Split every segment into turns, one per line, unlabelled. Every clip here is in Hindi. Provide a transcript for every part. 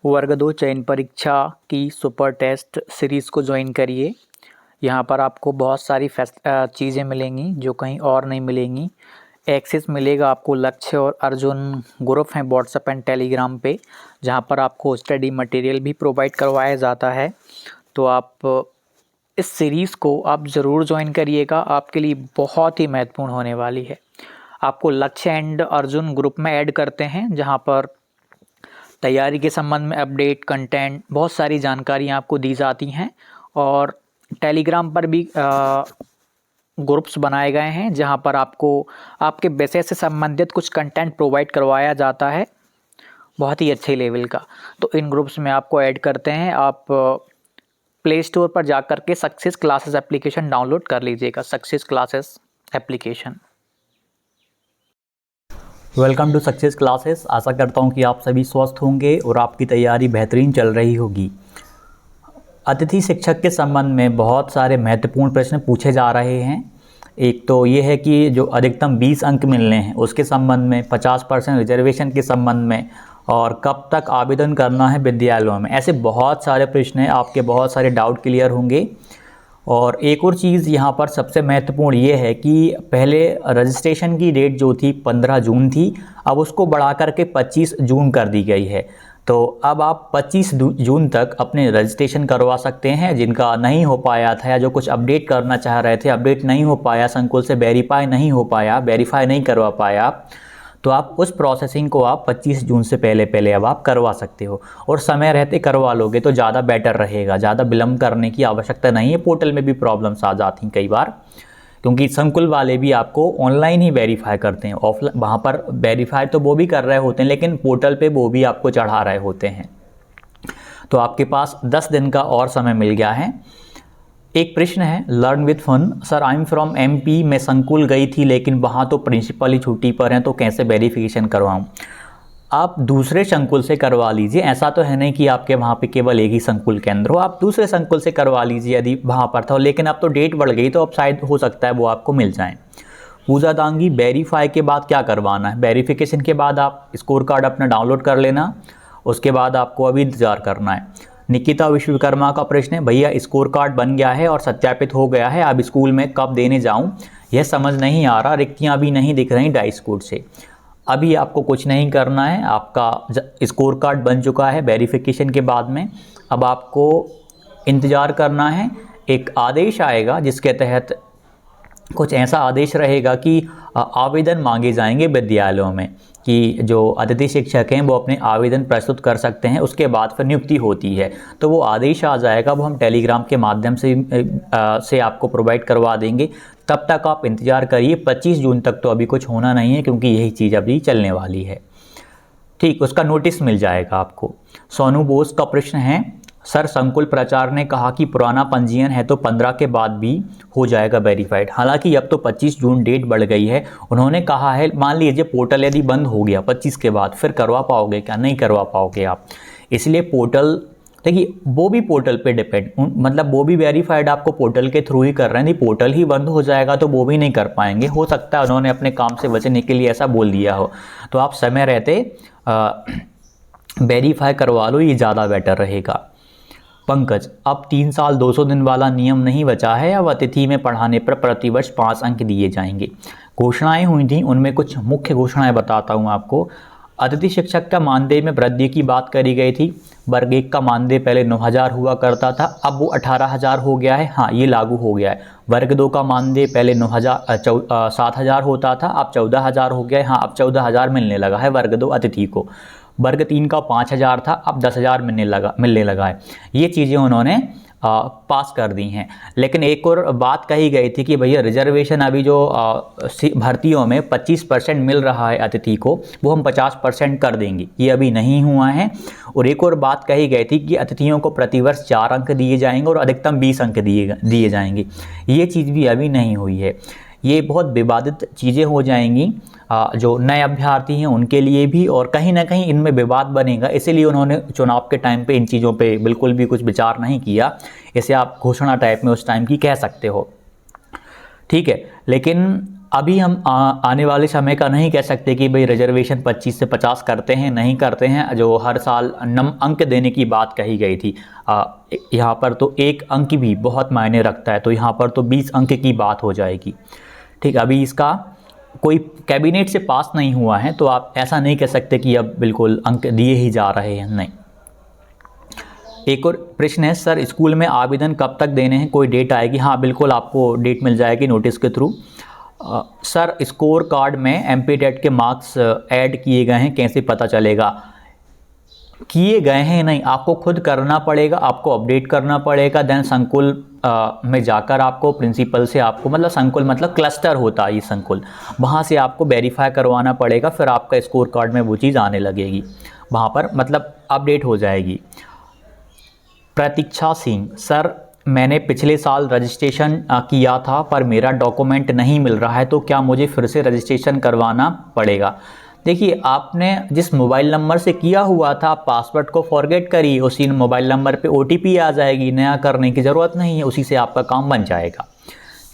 वर्ग 2 चयन परीक्षा की सुपर टेस्ट सीरीज़ को ज्वाइन करिए। यहाँ पर आपको बहुत सारी चीज़ें मिलेंगी जो कहीं और नहीं मिलेंगी। एक्सेस मिलेगा आपको लक्ष्य और अर्जुन ग्रुप हैं व्हाट्सएप एंड टेलीग्राम पे, जहाँ पर आपको स्टडी मटेरियल भी प्रोवाइड करवाया जाता है। तो आप इस सीरीज़ को आप ज़रूर ज्वाइन करिएगा, आपके लिए बहुत ही महत्वपूर्ण होने वाली है। आपको लक्ष्य एंड अर्जुन ग्रुप में ऐड करते हैं, जहाँ पर तैयारी के संबंध में अपडेट, कंटेंट, बहुत सारी जानकारियाँ आपको दी जाती हैं। और टेलीग्राम पर भी ग्रुप्स बनाए गए हैं, जहां पर आपको आपके विषय से संबंधित कुछ कंटेंट प्रोवाइड करवाया जाता है, बहुत ही अच्छे लेवल का। तो इन ग्रुप्स में आपको ऐड करते हैं। आप प्ले स्टोर पर जाकर के सक्सेस क्लासेस एप्लीकेशन डाउनलोड कर लीजिएगा, Success Classes application.
Welcome to Success Classes. आशा करता हूं कि आप सभी स्वस्थ होंगे और आपकी तैयारी बेहतरीन चल रही होगी। अतिथि शिक्षक के संबंध में बहुत सारे महत्वपूर्ण प्रश्न पूछे जा रहे हैं। एक तो ये है कि जो अधिकतम 20 अंक मिलने हैं उसके संबंध में, 50% रिजर्वेशन के संबंध में, और कब तक आवेदन करना है विद्यालयों में। ऐसे बहुत सारे प्रश्न हैं, आपके बहुत सारे डाउट क्लियर होंगे। और एक और चीज़ यहाँ पर सबसे महत्वपूर्ण ये है कि पहले रजिस्ट्रेशन की डेट जो थी 15 जून थी, अब उसको बढ़ा करके 25 जून कर दी गई है। तो अब आप 25 जून तक अपने रजिस्ट्रेशन करवा सकते हैं। जिनका नहीं हो पाया था या जो कुछ अपडेट करना चाह रहे थे, अपडेट नहीं हो पाया, संकुल से वेरीफाई नहीं हो पाया, वेरीफाई नहीं करवा पाया, तो आप उस प्रोसेसिंग को आप 25 जून से पहले अब आप करवा सकते हो। और समय रहते करवा लोगे तो ज़्यादा बेटर रहेगा, ज़्यादा विलम्ब करने की आवश्यकता नहीं है। पोर्टल में भी प्रॉब्लम्स आ जाती हैं कई बार, क्योंकि संकुल वाले भी आपको ऑनलाइन ही वेरीफाई करते हैं। ऑफलाइन वहाँ पर वेरीफाई तो वो भी कर रहे होते हैं, लेकिन पोर्टल पे वो भी आपको चढ़ा रहे होते हैं। तो आपके पास 10 दिन का और समय मिल गया है। एक प्रश्न है, learn with fun. Sir, I am from MP, मैं संकुल गई थी लेकिन वहाँ तो प्रिंसिपल ही छुट्टी पर हैं, तो कैसे वेरिफिकेशन करवाऊँ? आप दूसरे संकुल से करवा लीजिए। ऐसा तो है नहीं कि आपके वहाँ पे केवल एक ही संकुल केंद्र हो, आप दूसरे संकुल से करवा लीजिए यदि वहाँ पर था। लेकिन अब तो डेट बढ़ गई, तो अब शायद हो सकता है वो आपको मिल जाए। पूजा दांगी, वेरीफाई के बाद क्या करवाना है? वेरिफिकेशन के बाद आप स्कोर कार्ड अपना डाउनलोड कर लेना, उसके बाद आपको अभी इंतज़ार करना है। निकिता विश्वकर्मा का प्रश्न है, भैया स्कोर कार्ड बन गया है और सत्यापित हो गया है, अब स्कूल में कब देने जाऊं? यह समझ नहीं आ रहा, रिक्तियां भी नहीं दिख रही डाइस कोड से। अभी आपको कुछ नहीं करना है, आपका स्कोर कार्ड बन चुका है वेरिफिकेशन के बाद में। अब आपको इंतज़ार करना है, एक आदेश आएगा जिसके तहत कुछ ऐसा आदेश रहेगा कि आवेदन मांगे जाएंगे विद्यालयों में, कि जो अतिथि शिक्षक हैं वो अपने आवेदन प्रस्तुत कर सकते हैं। उसके बाद फिर नियुक्ति होती है, तो वो आदेश आ जाएगा, वो हम टेलीग्राम के माध्यम से आपको प्रोवाइड करवा देंगे। तब तक आप इंतज़ार करिए। 25 जून तक तो अभी कुछ होना नहीं है, क्योंकि यही चीज़ अभी चलने वाली है। ठीक, उसका नोटिस मिल जाएगा आपको। सोनू बोस का प्रश्न है, सर, संकुल प्राचार्य ने कहा कि पुराना पंजीयन है तो 15 के बाद भी हो जाएगा वेरीफाइड। हालांकि अब तो 25 जून डेट बढ़ गई है। उन्होंने कहा है, मान लीजिए पोर्टल यदि बंद हो गया 25 के बाद, फिर करवा पाओगे क्या? नहीं करवा पाओगे आप। इसलिए पोर्टल, देखिए वो भी पोर्टल पे डिपेंड, मतलब वो भी वेरीफाइड आपको पोर्टल के थ्रू ही कर रहे हैं। यदि पोर्टल ही बंद हो जाएगा तो वो भी नहीं कर पाएंगे। हो सकता है उन्होंने अपने काम से बचने के लिए ऐसा बोल दिया हो। तो आप समय रहते वेरीफाई करवा लो, ये ज़्यादा बेटर रहेगा। पंकज, अब 3 साल 200 दिन वाला नियम नहीं बचा है, अब अतिथि में पढ़ाने पर प्रतिवर्ष 5 अंक दिए जाएंगे। घोषणाएं हुई थी, उनमें कुछ मुख्य घोषणाएं बताता हूं आपको। अतिथि शिक्षक का मानदेय में वृद्धि की बात करी गई थी। वर्ग 1 का मानदेय पहले 9,000 हुआ करता था, अब वो 18,000 हो गया है। हाँ, ये लागू हो गया है। वर्ग 2 का मानदेय पहले 7,000 होता था, अब 14,000 हो गया है। हाँ, अब 14,000 मिलने लगा है वर्ग 2 अतिथि को। वर्ग 3 का 5,000 था, अब 10,000 मिलने लगा है। ये चीज़ें उन्होंने पास कर दी हैं। लेकिन एक और बात कही गई थी कि भैया रिजर्वेशन अभी जो भर्तियों में 25% मिल रहा है अतिथि को, वो हम 50% कर देंगे। ये अभी नहीं हुआ है। और एक और बात कही गई थी कि अतिथियों को प्रतिवर्ष 4 अंक दिए जाएंगे और अधिकतम 20 अंक दिए जाएंगे। ये चीज़ भी अभी नहीं हुई है। ये बहुत विवादित चीज़ें हो जाएंगी जो नए अभ्यर्थी हैं उनके लिए भी, और कहीं ना कहीं इनमें विवाद बनेगा। इसीलिए उन्होंने चुनाव के टाइम पे इन चीज़ों पे बिल्कुल भी कुछ विचार नहीं किया। इसे आप घोषणा टाइप में उस टाइम की कह सकते हो, ठीक है। लेकिन अभी हम आने वाले समय का नहीं कह सकते कि भाई रिजर्वेशन 25 से 50 करते हैं, नहीं करते हैं। जो हर साल अंक देने की बात कही गई थी, यहाँ पर तो एक अंक भी बहुत मायने रखता है, तो यहाँ पर तो 20 अंक की बात हो जाएगी। ठीक, अभी इसका कोई कैबिनेट से पास नहीं हुआ है, तो आप ऐसा नहीं कह सकते कि अब बिल्कुल अंक दिए ही जा रहे हैं, नहीं। एक और प्रश्न है, सर स्कूल में आवेदन कब तक देने हैं, कोई डेट आएगी? हाँ बिल्कुल, आपको डेट मिल जाएगी नोटिस के थ्रू। सर स्कोर कार्ड में एमपी टेट के मार्क्स ऐड किए गए हैं, कैसे पता चलेगा? किए गए हैं नहीं, आपको खुद करना पड़ेगा, आपको अपडेट करना पड़ेगा। देन संकुल में जाकर आपको प्रिंसिपल से आपको, मतलब संकुल मतलब क्लस्टर होता है ये संकुल, वहाँ से आपको वेरीफाई करवाना पड़ेगा, फिर आपका स्कोर कार्ड में वो चीज़ आने लगेगी, वहाँ पर मतलब अपडेट हो जाएगी। प्रतीक्षा सिंह, सर मैंने पिछले साल रजिस्ट्रेशन किया था पर मेरा डॉक्यूमेंट नहीं मिल रहा है, तो क्या मुझे फिर से रजिस्ट्रेशन करवाना पड़ेगा? देखिए, आपने जिस मोबाइल नंबर से किया हुआ था, आप पासवर्ड को फॉरगेट करिए, उसी मोबाइल नंबर पे ओटीपी आ जाएगी, नया करने की ज़रूरत नहीं है, उसी से आपका काम बन जाएगा।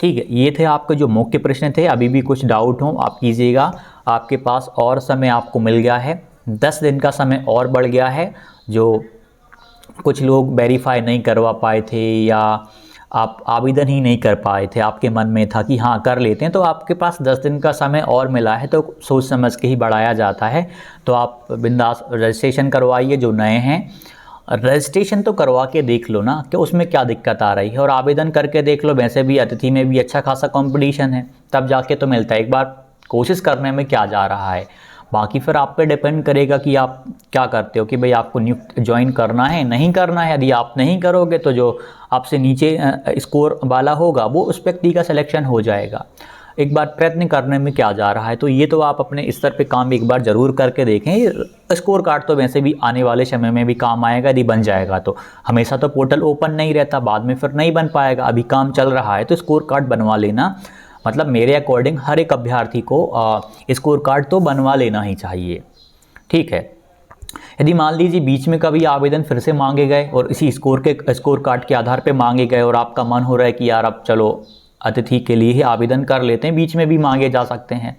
ठीक है, ये थे आपके जो मुख्य प्रश्न थे। अभी भी कुछ डाउट हो आप कीजिएगा, आपके पास और समय आपको मिल गया है, 10 दिन का समय और बढ़ गया है। जो कुछ लोग वेरीफाई नहीं करवा पाए थे या आप आवेदन ही नहीं कर पाए थे, आपके मन में था कि हाँ कर लेते हैं, तो आपके पास 10 दिन का समय और मिला है, तो सोच समझ के ही बढ़ाया जाता है। तो आप बिंदास रजिस्ट्रेशन करवाइए। जो नए हैं रजिस्ट्रेशन तो करवा के देख लो ना कि उसमें क्या दिक्कत आ रही है, और आवेदन करके देख लो। वैसे भी अतिथि में भी अच्छा खासा कंपटीशन है, तब जाके तो मिलता है। एक बार कोशिश करने में क्या जा रहा है, बाकी फिर आप पे डिपेंड करेगा कि आप क्या करते हो, कि भाई आपको नियुक्त ज्वाइन करना है नहीं करना है। यदि आप नहीं करोगे तो जो आपसे नीचे स्कोर वाला होगा वो उस व्यक्ति का सिलेक्शन हो जाएगा। एक बार प्रयत्न करने में क्या जा रहा है, तो ये तो आप अपने स्तर पे काम एक बार ज़रूर करके देखें। स्कोर कार्ड तो वैसे भी आने वाले समय में भी काम आएगा, यदि बन जाएगा तो। हमेशा तो पोर्टल ओपन नहीं रहता, बाद में फिर नहीं बन पाएगा। अभी काम चल रहा है तो स्कोर कार्ड बनवा लेना, मतलब मेरे अकॉर्डिंग हर एक अभ्यर्थी को स्कोर कार्ड तो बनवा लेना ही चाहिए। ठीक है, यदि मान लीजिए बीच में कभी आवेदन फिर से मांगे गए और इसी स्कोर कार्ड के आधार पे मांगे गए, और आपका मन हो रहा है कि यार अब चलो अतिथि के लिए ही आवेदन कर लेते हैं, बीच में भी मांगे जा सकते हैं,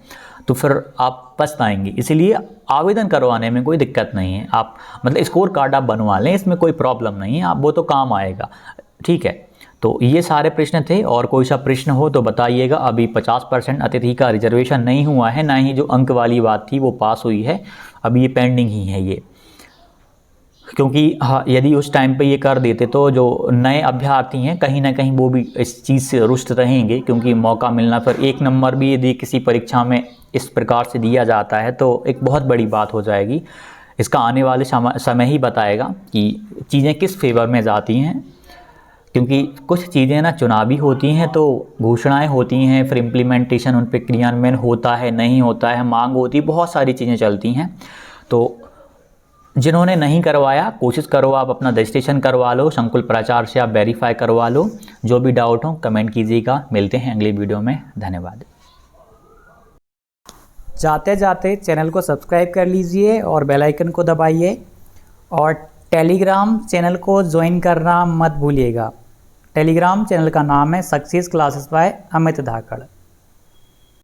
तो फिर आप पछताएंगे। इसलिए आवेदन करवाने में कोई दिक्कत नहीं है, आप मतलब स्कोर कार्ड आप बनवा लें, इसमें कोई प्रॉब्लम नहीं है, आप वो तो काम आएगा। ठीक है, तो ये सारे प्रश्न थे, और कोई सा प्रश्न हो तो बताइएगा। अभी 50% अतिथि का रिजर्वेशन नहीं हुआ है, ना ही जो अंक वाली बात थी वो पास हुई है, अभी ये पेंडिंग ही है ये। क्योंकि हाँ, यदि उस टाइम पे ये कर देते तो जो नए अभ्यर्थी हैं कहीं ना कहीं वो भी इस चीज़ से रुष्ट रहेंगे, क्योंकि मौका मिलना, फिर एक नंबर भी यदि किसी परीक्षा में इस प्रकार से दिया जाता है तो एक बहुत बड़ी बात हो जाएगी। इसका आने वाले समय ही बताएगा कि चीज़ें किस फेवर में जाती हैं, क्योंकि कुछ चीज़ें ना चुनावी होती हैं, तो घोषणाएं होती हैं, फिर इम्प्लीमेंटेशन उन पर क्रियान्वयन होता है नहीं होता है, मांग होती है, बहुत सारी चीज़ें चलती हैं। तो जिन्होंने नहीं करवाया, कोशिश करो आप अपना रजिस्ट्रेशन करवा लो, संकुल प्राचार्य से आप वेरीफाई करवा लो। जो भी डाउट हो कमेंट कीजिएगा। मिलते हैं अगली वीडियो में, धन्यवाद।
जाते जाते चैनल को सब्सक्राइब कर लीजिए और बेल आइकन को दबाइए, और टेलीग्राम चैनल को ज्वाइन करना मत भूलिएगा। टेलीग्राम चैनल का नाम है सक्सेस क्लासेस बाय अमित धाकड़।